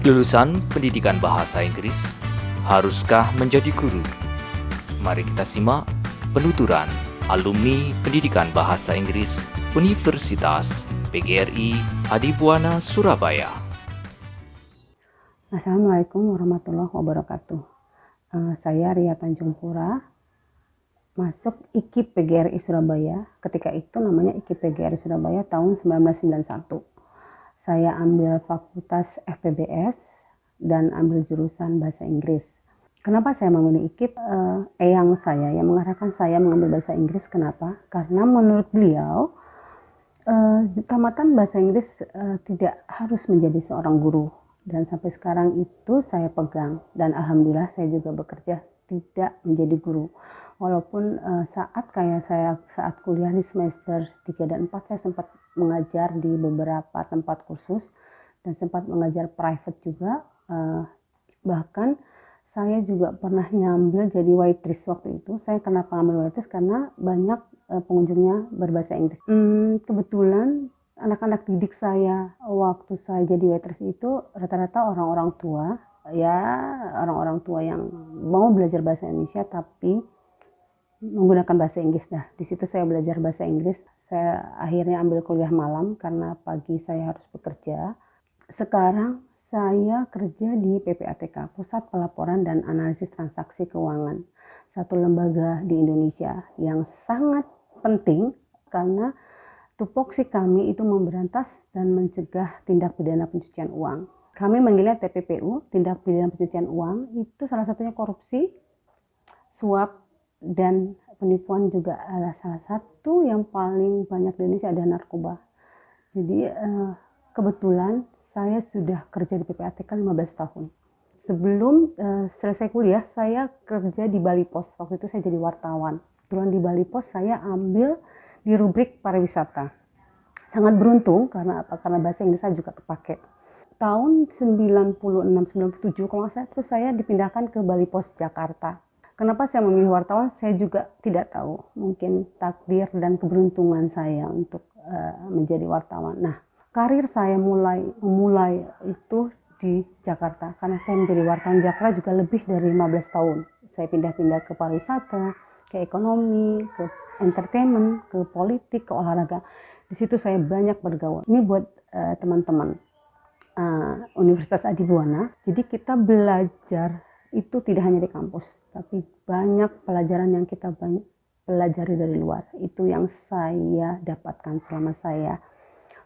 Lulusan pendidikan bahasa Inggris, haruskah menjadi guru? Mari kita simak penuturan alumni pendidikan bahasa Inggris Universitas PGRI Adibuana Surabaya. Assalamualaikum warahmatullahi wabarakatuh. Saya Ria Tanjung Pura, masuk IKIP PGRI Surabaya. Ketika itu namanya IKIP PGRI Surabaya tahun 1991. Saya ambil fakultas FPBS dan ambil jurusan bahasa Inggris. Kenapa saya memilih IKIP? Eyang saya yang mengarahkan saya mengambil bahasa Inggris. Kenapa? Karena menurut beliau tamatan bahasa Inggris tidak harus menjadi seorang guru, dan sampai sekarang itu saya pegang, dan alhamdulillah saya juga bekerja tidak menjadi guru. Walaupun saat kuliah di semester 3 dan 4 saya sempat mengajar di beberapa tempat kursus dan sempat mengajar private juga, bahkan saya juga pernah nyambil jadi waitress waktu itu. Saya kenapa ngambil waitress? Karena banyak pengunjungnya berbahasa Inggris. Kebetulan anak-anak didik saya waktu saya jadi waitress itu rata-rata orang-orang tua, ya orang-orang tua yang mau belajar bahasa Indonesia tapi menggunakan bahasa Inggris. Nah, di situ saya belajar bahasa Inggris. Saya akhirnya ambil kuliah malam karena pagi saya harus bekerja. Sekarang saya kerja di PPATK, Pusat Pelaporan dan Analisis Transaksi Keuangan, satu lembaga di Indonesia yang sangat penting karena tupoksi kami itu memberantas dan mencegah tindak pidana pencucian uang. Kami manggilnya TPPU, tindak pidana pencucian uang, itu salah satunya korupsi, suap, dan penipuan juga adalah salah satu yang paling banyak di Indonesia, ada narkoba. Jadi kebetulan saya sudah kerja di PPATK 15 tahun. Sebelum selesai kuliah, saya kerja di Bali Pos. Waktu itu saya jadi wartawan. Kebetulan di Bali Pos saya ambil di rubrik pariwisata. Sangat beruntung karena apa? Karena bahasa Inggris saya juga kepake. Tahun 96-97 kalau nggak salah, terus saya dipindahkan ke Bali Pos Jakarta. Kenapa saya memilih wartawan? Saya juga tidak tahu. Mungkin takdir dan keberuntungan saya untuk menjadi wartawan. Nah, karir saya memulai itu di Jakarta. Karena saya menjadi wartawan Jakarta juga lebih dari 15 tahun. Saya pindah-pindah ke pariwisata, ke ekonomi, ke entertainment, ke politik, ke olahraga. Di situ saya banyak bergaul. Ini buat teman-teman Universitas Adibuana. Jadi kita belajar itu tidak hanya di kampus, tapi banyak pelajaran yang kita pelajari dari luar. Itu yang saya dapatkan selama saya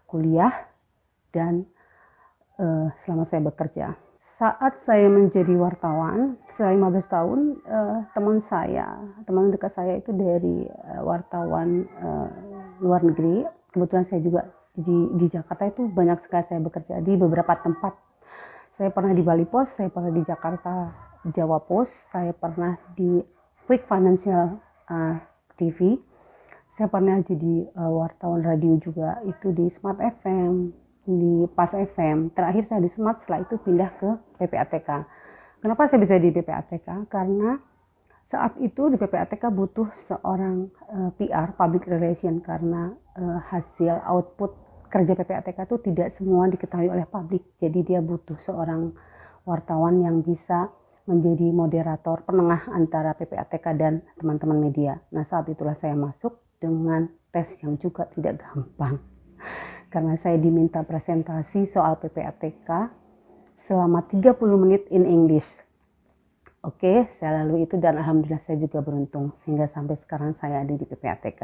kuliah dan selama saya bekerja. Saat saya menjadi wartawan, saya 15 tahun, teman dekat saya itu dari wartawan luar negeri. Kebetulan saya juga di Jakarta itu banyak sekali saya bekerja di beberapa tempat. Saya pernah di Bali Post, saya pernah di Jakarta Jawa Post, saya pernah di Quick Financial TV, saya pernah jadi wartawan radio juga, itu di Smart FM, di Pas FM. Terakhir saya di Smart, setelah itu pindah ke PPATK. Kenapa saya bisa di PPATK? Karena saat itu di PPATK butuh seorang PR, Public Relation, karena hasil output kerja PPATK itu tidak semua diketahui oleh publik. Jadi dia butuh seorang wartawan yang bisa menjadi moderator penengah antara PPATK dan teman-teman media. Nah, saat itulah saya masuk dengan tes yang juga tidak gampang. Karena saya diminta presentasi soal PPATK selama 30 menit in English. Oke, saya lalui itu dan alhamdulillah saya juga beruntung sehingga sampai sekarang saya ada di PPATK.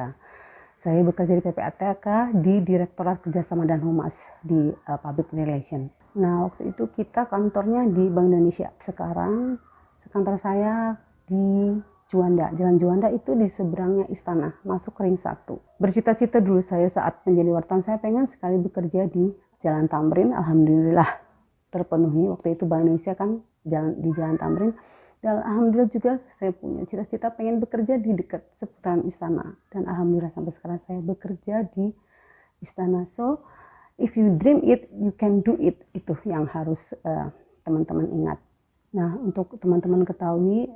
Saya bekerja di PPATK di Direktorat Kerjasama dan Humas di Public Relation. Nah, waktu itu kita kantornya di Bank Indonesia. Sekarang kantor saya di Juanda. Jalan Juanda itu di seberangnya istana, masuk ring 1. Bercita-cita dulu saya saat menjadi wartawan, saya pengen sekali bekerja di Jalan Tamrin. Alhamdulillah terpenuhi. Waktu itu Bank Indonesia kan di Jalan Tamrin. Dan alhamdulillah juga saya punya cita-cita pengen bekerja di dekat seputaran istana. Dan alhamdulillah sampai sekarang saya bekerja di istana. So, if you dream it, you can do it. Itu yang harus teman-teman ingat. Nah, untuk teman-teman ketahui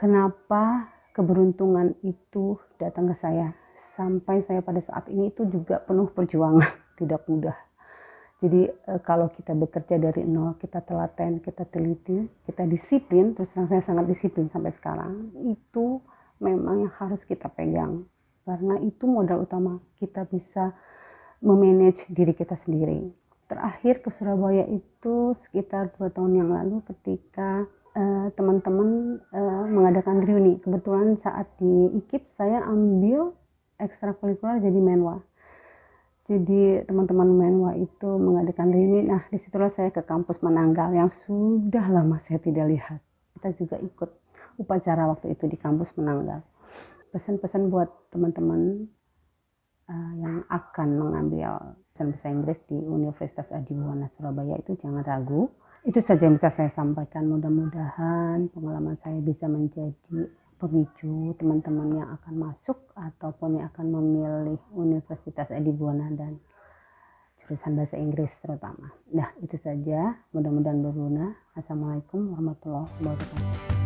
kenapa keberuntungan itu datang ke saya. Sampai saya pada saat ini itu juga penuh perjuangan, tidak mudah. Jadi kalau kita bekerja dari nol, kita telaten, kita teliti, kita disiplin, terus terang saya sangat disiplin sampai sekarang, itu memang yang harus kita pegang. Karena itu modal utama kita bisa memanage diri kita sendiri. Terakhir ke Surabaya itu sekitar 2 tahun yang lalu ketika teman-teman mengadakan reuni. Kebetulan saat di IKIP saya ambil ekstrakurikuler jadi menwa. Jadi teman-teman menwa itu mengadakan reuni. Nah, disitulah saya ke kampus Menanggal yang sudah lama saya tidak lihat. Kita juga ikut upacara waktu itu di kampus Menanggal. Pesan-pesan buat teman-teman yang akan mengambil bahasa Inggris di Universitas Adibuwana Surabaya itu jangan ragu. Itu saja yang bisa saya sampaikan. Mudah-mudahan pengalaman saya bisa menjadi pemicu teman-teman yang akan masuk ataupun yang akan memilih Universitas Adibuwana dan jurusan bahasa Inggris terutama. Nah, itu saja. Mudah-mudahan berguna. Assalamualaikum warahmatullahi wabarakatuh.